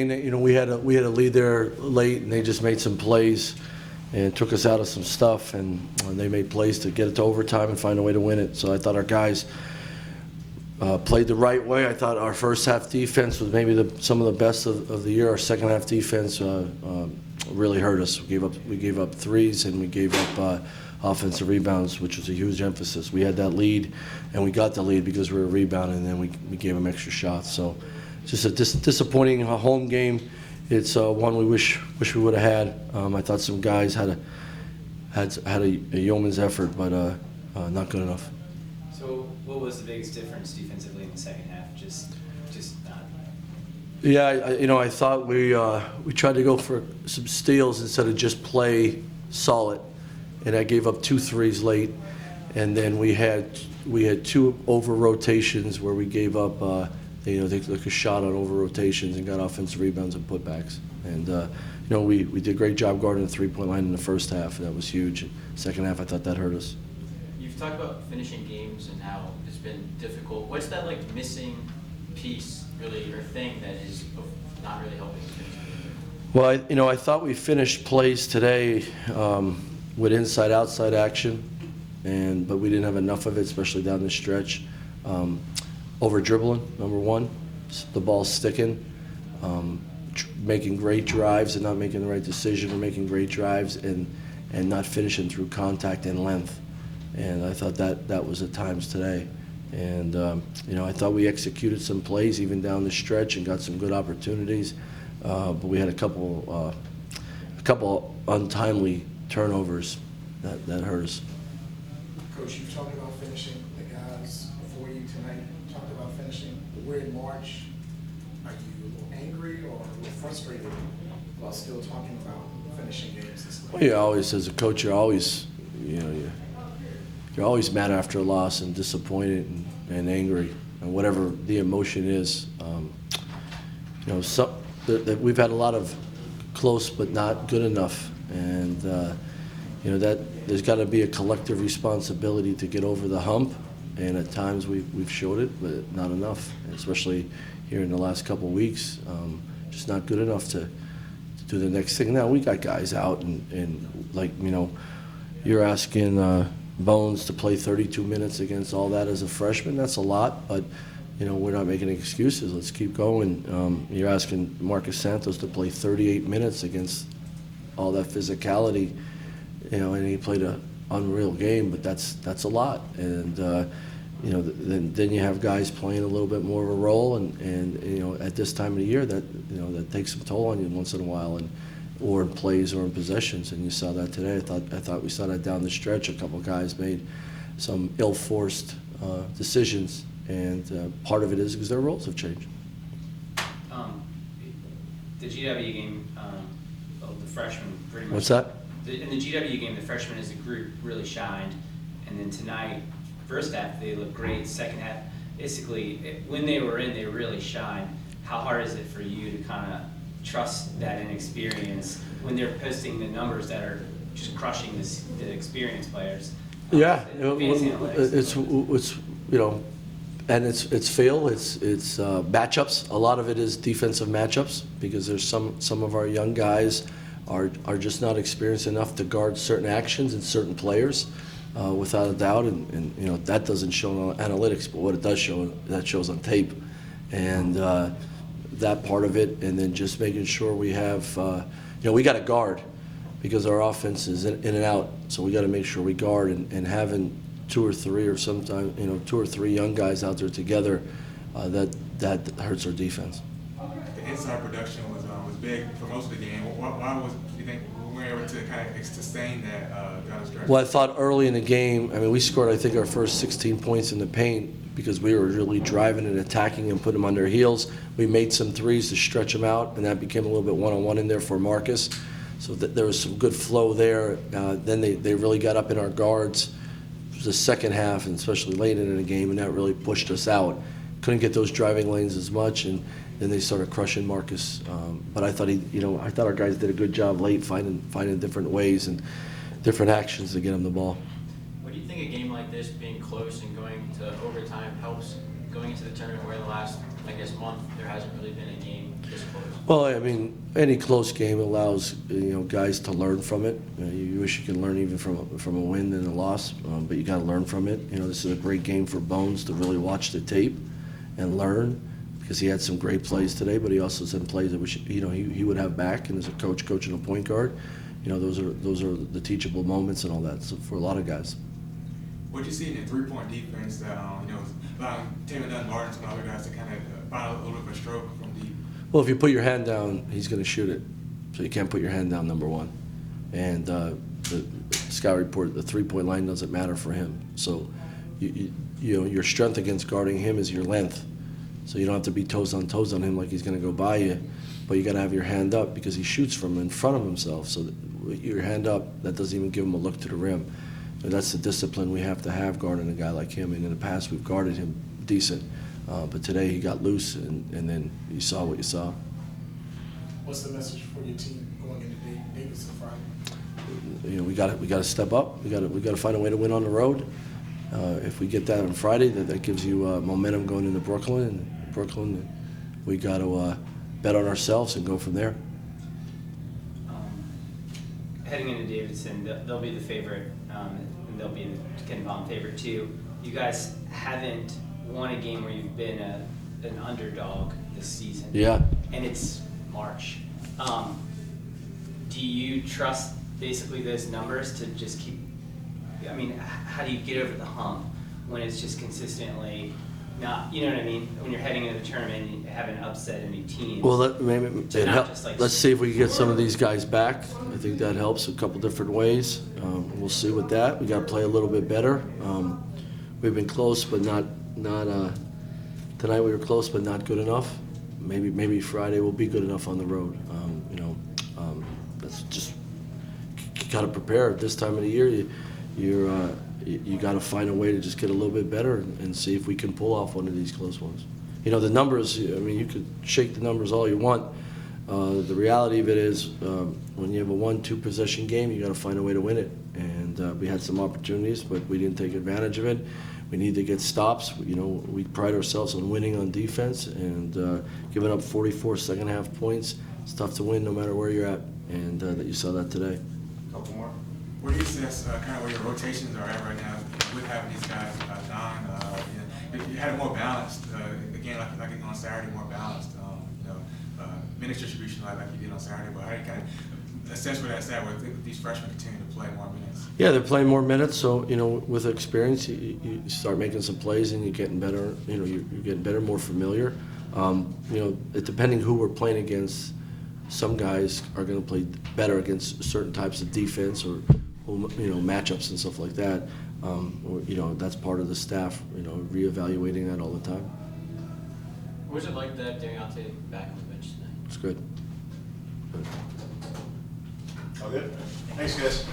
You know, we had a lead there late, and they just made some plays and took us out of some stuff, and they made plays to get it to overtime and find a way to win it. So I thought our guys played the right way. I thought our first half defense was maybe some of the best of the year. Our second half defense really hurt us. We gave up threes, and we gave up offensive rebounds, which was a huge emphasis. We had that lead, and we got the lead because we were rebounding, and then we gave them extra shots. So just a disappointing home game. It's one we wish we would have had. I thought some guys had a yeoman's effort, but not good enough. So what was the biggest difference defensively in the second half? Just not. Yeah, I thought we tried to go for some steals instead of just play solid, and I gave up 2 threes late, and then we had 2 over rotations where we gave up. They took a shot on over rotations and got offensive rebounds and putbacks. And we did a great job guarding the 3-point line in the first half. That was huge. Second half, I thought that hurt us. You've talked about finishing games and how it's been difficult. What's that missing piece, really, or thing that is not really helping? Well, I thought we finished plays today with inside-outside action, but we didn't have enough of it, especially down the stretch. Over dribbling, number one, the ball sticking, making great drives and not making the right decision, or making great drives and not finishing through contact and length. And I thought that was at times today. And I thought we executed some plays even down the stretch and got some good opportunities, but we had a couple untimely turnovers that hurt us. Coach, you've talked about finishing the guys before you tonight. Talked about finishing. We're in March. Are you a little angry or a little frustrated while still talking about finishing games this late? Well, you always, as a coach, you're always mad after a loss and disappointed and angry, and whatever the emotion is. We've had a lot of close but not good enough, and that there's got to be a collective responsibility to get over the hump. And at times we've showed it, but not enough, especially here in the last couple of weeks. Just not good enough to do the next thing. Now, we got guys out, and you're asking Bones to play 32 minutes against all that as a freshman. That's a lot, but we're not making excuses. Let's keep going. You're asking Marcus Santos to play 38 minutes against all that physicality, and he played an unreal game, but that's a lot. And then you have guys playing a little bit more of a role, and at this time of the year, that takes some toll on you once in a while, or in plays or in possessions, and you saw that today. I thought we saw that down the stretch. A couple of guys made some ill-forced decisions, and part of it is because their roles have changed. The GW game, the freshmen pretty much. What's that? In the GW game, the freshmen as a group really shined, and then tonight, first half they looked great. Second half, basically, when they were in, they really shined. How hard is it for you to kind of trust that inexperience when they're posting the numbers that are just crushing the experienced players? Yeah, it's and it's feel, it's matchups. A lot of it is defensive matchups, because there's some of our young guys are just not experienced enough to guard certain actions and certain players, without a doubt. And that doesn't show on analytics, but what it does show, that shows on tape, and that part of it. And then just making sure we have, we got to guard, because our offense is in and out. So we got to make sure we guard, and having 2 or 3 or sometimes 2 or 3 young guys out there together, that hurts our defense. The inside production was big for most of the game. Why do you think we were able to kind of sustain that down the stretch? Well, I thought early in the game, we scored, I think, our first 16 points in the paint because we were really driving and attacking and putting them on their heels. We made some threes to stretch them out, and that became a little bit one-on-one in there for Marcus. So there was some good flow there. Then they really got up in our guards the second half, and especially late in the game, and that really pushed us out. Couldn't get those driving lanes as much, and then they started crushing Marcus. But I thought I thought our guys did a good job late, finding different ways and different actions to get him the ball. What do you think a game like this, being close and going to overtime, helps going into the tournament where the last I guess, month, there hasn't really been a game this close. Well, I mean, any close game allows, guys to learn from it. You wish you could learn even from a win and a loss, but you got to learn from it. This is a great game for Bones to really watch the tape and learn, because he had some great plays today, but he also some plays that he would have back. And as a coach coaching a point guard, those are the teachable moments and all that, so for a lot of guys. What you see in the three-point defense that allowing Taylor Dunn-Martin and some other guys to kind of find a little bit of a stroke from deep? Well, if you put your hand down, he's going to shoot it. So you can't put your hand down, number one. And the scout report, the three-point line doesn't matter for him. So your strength against guarding him is your length. So you don't have to be toes on him like he's going to go by you. But you got to have your hand up because he shoots from in front of himself. So with your hand up, that doesn't even give him a look to the rim. And that's the discipline we have to have guarding a guy like him. And in the past, we've guarded him decent. But today he got loose, and then you saw what you saw. What's the message for your team going into Davidson Friday? We got to step up. We got to find a way to win on the road. If we get that on Friday, that gives you momentum going into Brooklyn. And we got to bet on ourselves and go from there. Heading into Davidson, they'll be the favorite, and they'll be the Ken Palm favorite too. You guys haven't won a game where you've been an underdog this season. Yeah. And it's March. Do you trust basically those numbers to just keep? I mean, how do you get over the hump when it's just consistently not? You know what I mean? When you're heading into the tournament and you haven't upset any teams. Well, let's see if we can get some of these guys back. I think that helps a couple different ways. We'll see with that. We got to play a little bit better. We've been close, but not. Tonight we were close, but not good enough. Maybe Friday will be good enough on the road. That's just, you got to prepare. At this time of the year, you got to find a way to just get a little bit better and see if we can pull off one of these close ones. The numbers. I mean, you could shake the numbers all you want. The reality of it is, when you have a 1-2 possession game, you got to find a way to win it. And we had some opportunities, but we didn't take advantage of it. We need to get stops. We pride ourselves on winning on defense, and giving up 44 second-half points. It's tough to win no matter where you're at, and that you saw that today. Couple more. Where do you assess kind of where your rotations are at right now with having these guys Don? You had it more balanced again, like on Saturday, more balanced. Minutes distribution like you did on Saturday. But how do you kind of assess where that's at with these freshmen continuing to play more minutes? Yeah, they're playing more minutes, so with experience, you start making some plays and you're getting better. You're getting better, more familiar. Depending who we're playing against, some guys are going to play better against certain types of defense or matchups and stuff like that. That's part of the staff. Reevaluating that all the time. What was it like to have Deontay back on the bench tonight? It's good. All good? Thanks, guys.